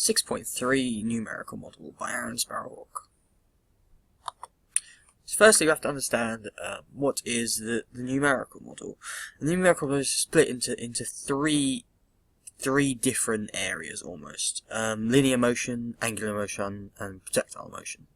6.3 Numerical Model by Aaron Sparrowhawk. So firstly, we have to understand what is the numerical model. The numerical model is split into three different areas almost: linear motion, angular motion, and projectile motion.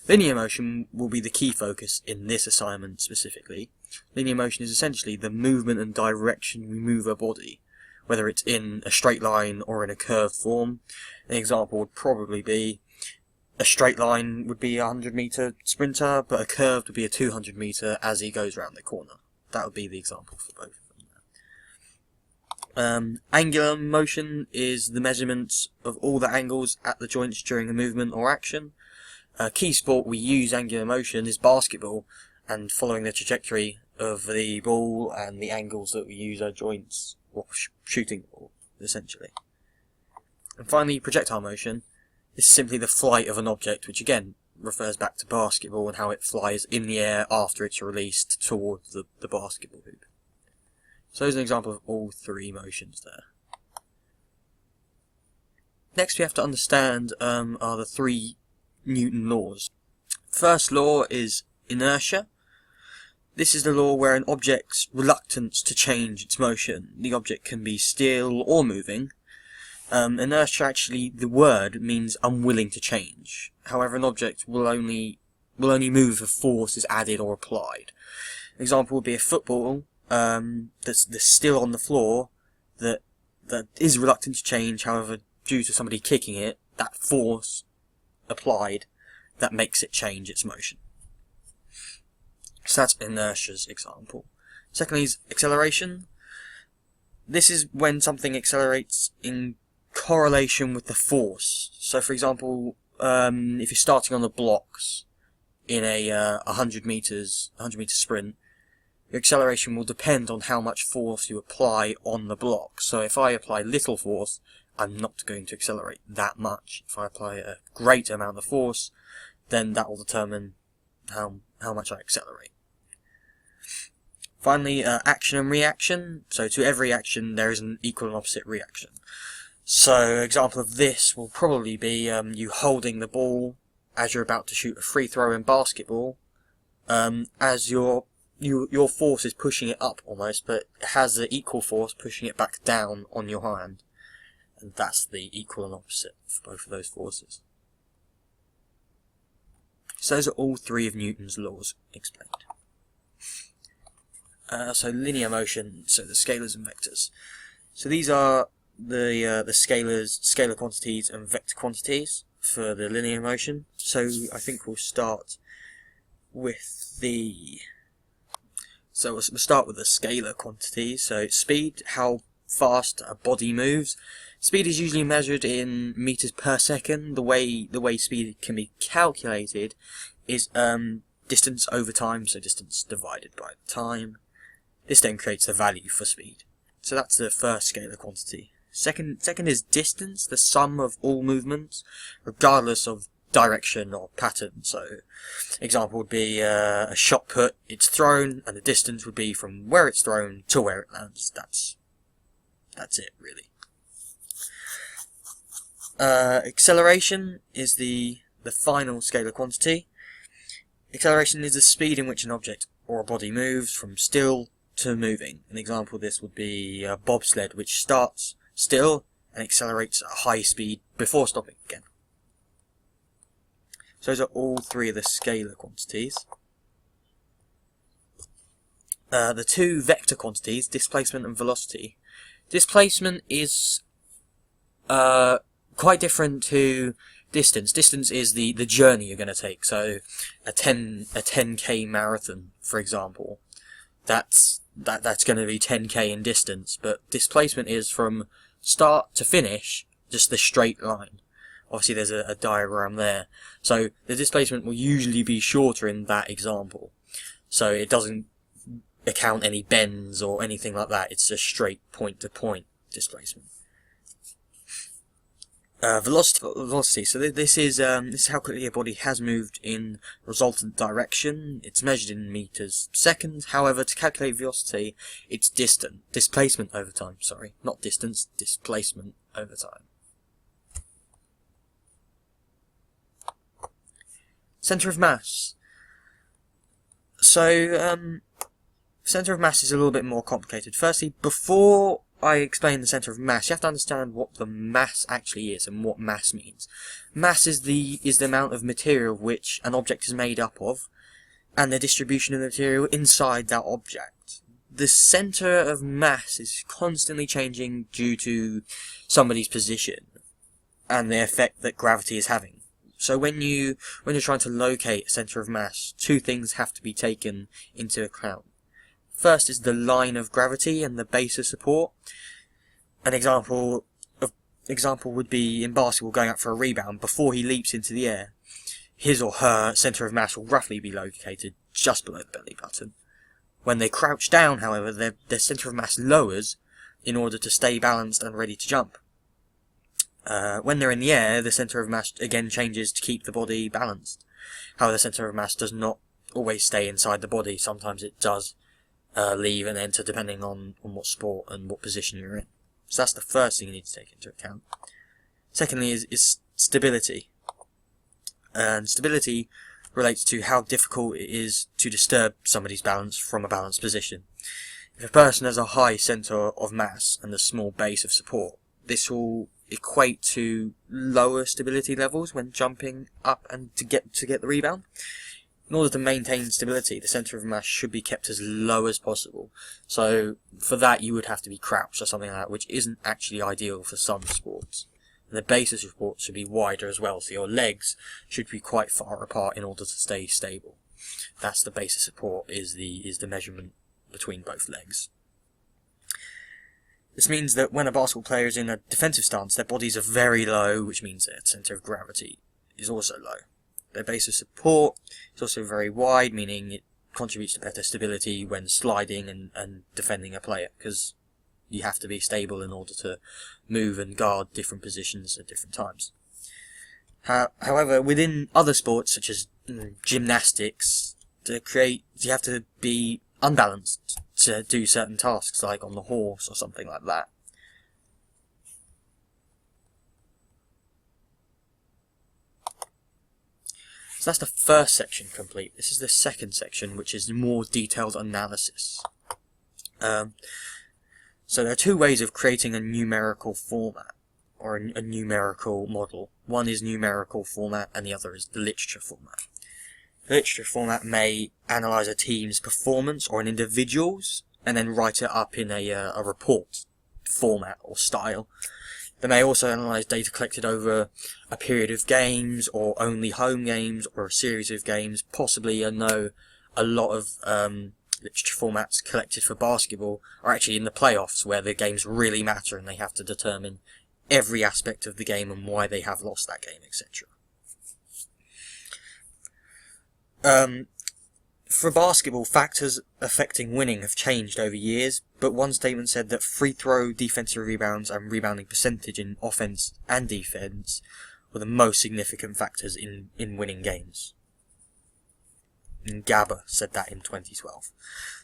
Linear motion will be the key focus in this assignment specifically. Linear motion is essentially the movement and direction we move a body, whether it's in a straight line or in a curved form. An example would probably be a straight line would be a 100-meter sprinter, but a curved would be a 200-meter as he goes around the corner. That would be the example for both of them. Angular motion is the measurement of all the angles at the joints during a movement or action. A key sport we use angular motion is basketball, and following the trajectory of the ball and the angles that we use our joints, or shooting the ball, essentially. And finally, projectile motion is simply the flight of an object, which again refers back to basketball and how it flies in the air after it's released towards the basketball hoop. So there's an example of all three motions there. Next we have to understand are the three Newton laws. First law is inertia. This is the law where an object's reluctance to change its motion. The object can be still or moving. Inertia, actually, the word means unwilling to change. However, an object will only move if force is added or applied. An example would be a football that's still on the floor that is reluctant to change. However, due to somebody kicking it, that force applied that makes it change its motion. So that's inertia's example. Secondly is acceleration. This is when something accelerates in correlation with the force. So for example, if you're starting on the blocks in a 100 meter sprint, your acceleration will depend on how much force you apply on the block. So if I apply little force, I'm not going to accelerate that much. If I apply a great amount of force, then that will determine how much I accelerate. Finally, action and reaction. So to every action there is an equal and opposite reaction. So an example of this will probably be you holding the ball as you're about to shoot a free throw in basketball, as your force is pushing it up almost, but it has the equal force pushing it back down on your hand. And that's the equal and opposite for both of those forces. So those are all three of Newton's laws explained. So linear motion, so the scalars and vectors. So these are the scalar quantities and vector quantities for the linear motion. So I think we'll start with the scalar quantities. So speed, how fast a body moves. Speed is usually measured in meters per second. The way speed can be calculated is distance over time, so distance divided by time. This then creates the value for speed. So that's the first scalar quantity. Second is distance, the sum of all movements, regardless of direction or pattern. So example would be a shot put, it's thrown, and the distance would be from where it's thrown to where it lands. That's it, really. Acceleration is the final scalar quantity. Acceleration is the speed in which an object or a body moves from still to moving. An example of this would be a bobsled, which starts still and accelerates at a high speed before stopping again. So those are all three of the scalar quantities. The two vector quantities, displacement and velocity. Displacement is quite different to distance. Distance is the journey you're going to take. So a 10k marathon, for example, that's going to be 10k in distance. But displacement is from start to finish, just the straight line. Obviously, there's a diagram there. So the displacement will usually be shorter in that example. So it doesn't account any bends or anything like that. It's a straight point-to-point displacement. Velocity. So this is how quickly a body has moved in resultant direction. It's measured in meters per second. However, to calculate velocity, it's displacement over time. Sorry, not distance. Displacement over time. Centre of mass. So, centre of mass is a little bit more complicated. Firstly, before I explain the centre of mass, you have to understand what the mass actually is and what mass means. Mass is the amount of material which an object is made up of, and the distribution of the material inside that object. The centre of mass is constantly changing due to somebody's position and the effect that gravity is having. So when you're trying to locate a centre of mass, two things have to be taken into account. First is the line of gravity and the base of support. An example would be in basketball going up for a rebound. Before he leaps into the air, his or her centre of mass will roughly be located just below the belly button. When they crouch down, however, their centre of mass lowers in order to stay balanced and ready to jump. When they're in the air, the centre of mass again changes to keep the body balanced. However, the centre of mass does not always stay inside the body. Sometimes it does leave and enter depending on what sport and what position you're in. So that's the first thing you need to take into account. Secondly is stability. And stability relates to how difficult it is to disturb somebody's balance from a balanced position. If a person has a high centre of mass and a small base of support, this will equate to lower stability levels when jumping up and to get the rebound. In order to maintain stability, the centre of mass should be kept as low as possible. So for that you would have to be crouched or something like that, which isn't actually ideal for some sports. And the base of support should be wider as well, so your legs should be quite far apart in order to stay stable. That's the base of support, is the measurement between both legs. This means that when a basketball player is in a defensive stance, their bodies are very low, which means their centre of gravity is also low. Their base of support is also very wide, meaning it contributes to better stability when sliding and defending a player, because you have to be stable in order to move and guard different positions at different times. However, within other sports, such as gymnastics, you have to be unbalanced to do certain tasks, like on the horse or something like that. So that's the first section complete. This is the second section, which is more detailed analysis. So there are two ways of creating a numerical format, or a numerical model. One is numerical format, and the other is the literature format. The literature format may analyse a team's performance or an individual's, and then write it up in a report format or style. They may also analyse data collected over a period of games, or only home games, or a series of games. Possibly, I know a lot of literature formats collected for basketball are actually in the playoffs, where the games really matter and they have to determine every aspect of the game and why they have lost that game, etc. For basketball, factors affecting winning have changed over years, but one statement said that free throw, defensive rebounds, and rebounding percentage in offense and defense were the most significant factors in winning games. And Gabba said that in 2012.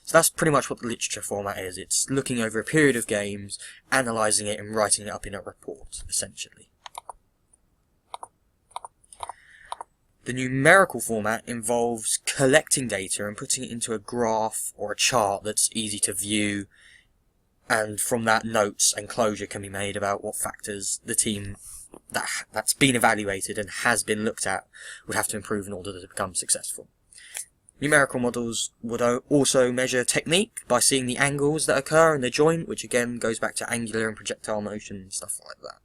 So that's pretty much what the literature format is. It's looking over a period of games, analysing it, and writing it up in a report, essentially. The numerical format involves collecting data and putting it into a graph or a chart that's easy to view, and from that notes and closure can be made about what factors the team that's been evaluated and has been looked at would have to improve in order to become successful. Numerical models would also measure technique by seeing the angles that occur in the joint, which again goes back to angular and projectile motion and stuff like that.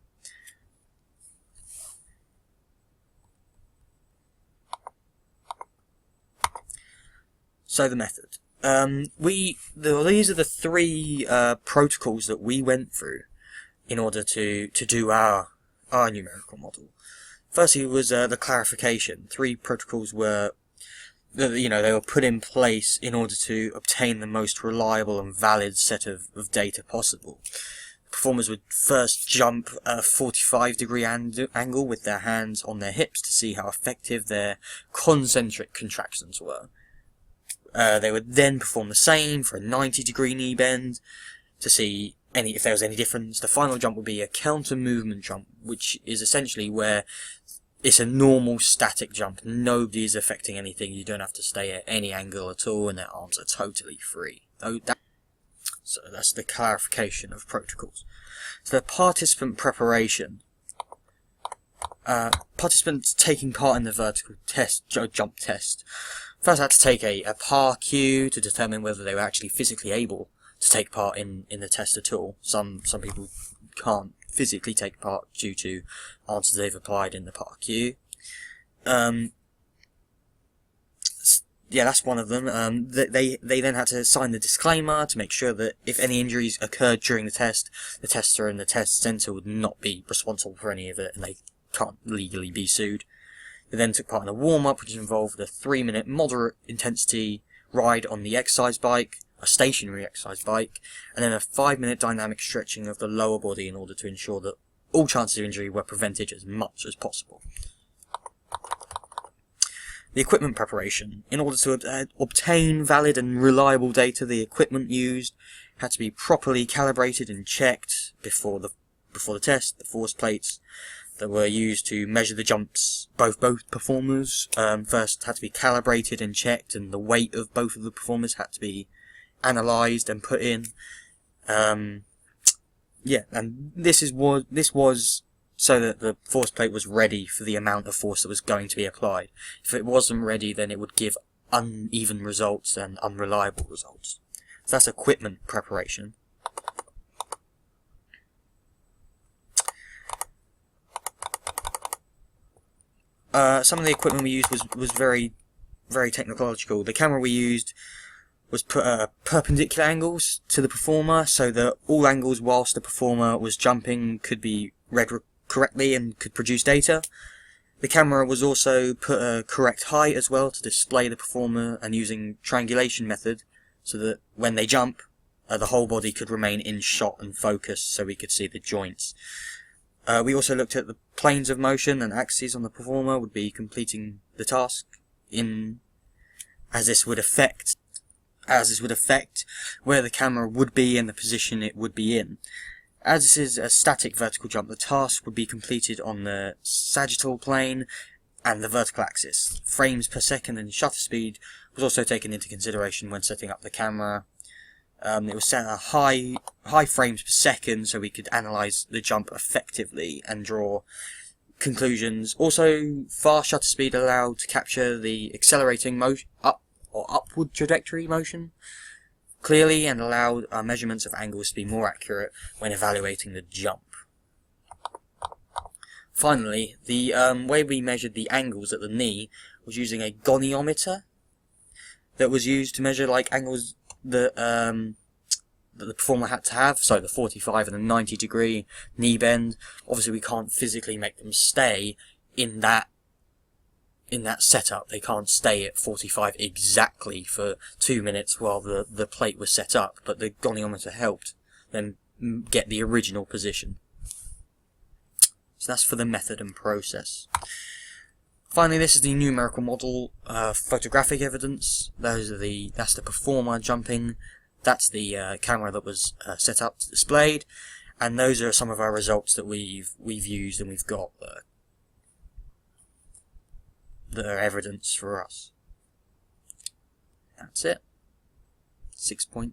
So the method. These are the three protocols that we went through in order to do our numerical model. Firstly was the clarification. Three protocols were, they were put in place in order to obtain the most reliable and valid set of data possible. Performers would first jump a 45-degree angle with their hands on their hips to see how effective their concentric contractions were. They would then perform the same for a 90-degree knee bend to see if there was any difference. The final jump would be a counter movement jump, which is essentially where it's a normal static jump. Nobody is affecting anything. You don't have to stay at any angle at all, and their arms are totally free. So that's the clarification of protocols. So the participant preparation. Participants taking part in the vertical test, jump test, first had to take a PAR-Q to determine whether they were actually physically able to take part in the test at all. Some people can't physically take part due to answers they've applied in the PAR-Q. Yeah, that's one of them. They then had to sign the disclaimer to make sure that if any injuries occurred during the test, the tester and the test centre would not be responsible for any of it, and they can't legally be sued. They then took part in a warm-up, which involved a 3-minute moderate intensity ride on the exercise bike, a stationary exercise bike, and then a 5-minute dynamic stretching of the lower body in order to ensure that all chances of injury were prevented as much as possible. The equipment preparation. In order to obtain valid and reliable data, the equipment used had to be properly calibrated and checked before the test. The force plates that were used to measure the jumps, both performers first had to be calibrated and checked, and the weight of both of the performers had to be analysed and put in. Yeah, and this was so that the force plate was ready for the amount of force that was going to be applied. If it wasn't ready, then it would give uneven results and unreliable results. So that's equipment preparation. Some of the equipment we used was very, very technological. The camera we used was put at perpendicular angles to the performer, so that all angles whilst the performer was jumping could be read correctly and could produce data. The camera was also put a correct height as well to display the performer, and using triangulation method, so that when they jump, the whole body could remain in shot and focus, so we could see the joints. We also looked at the planes of motion and axes on the performer would be completing the task as this would affect where the camera would be and the position it would be in. As this is a static vertical jump, the task would be completed on the sagittal plane and the vertical axis. Frames per second and shutter speed was also taken into consideration when setting up the camera. It was set at high frames per second, so we could analyse the jump effectively and draw conclusions. Also, fast shutter speed allowed to capture the accelerating motion upward trajectory motion clearly, and allowed our measurements of angles to be more accurate when evaluating the jump. Finally, the way we measured the angles at the knee was using a goniometer that was used to measure angles that the performer had to have, so the 45 and the 90 degree knee bend. Obviously we can't physically make them stay in that setup. They can't stay at 45 exactly for 2 minutes while the plate was set up, but the goniometer helped them get the original position. So that's for the method and process. Finally, this is the numerical model, photographic evidence. That's the performer jumping. That's the camera that was set up, displayed, and those are some of our results that we've used and we've got that are evidence for us. That's it. 6.3.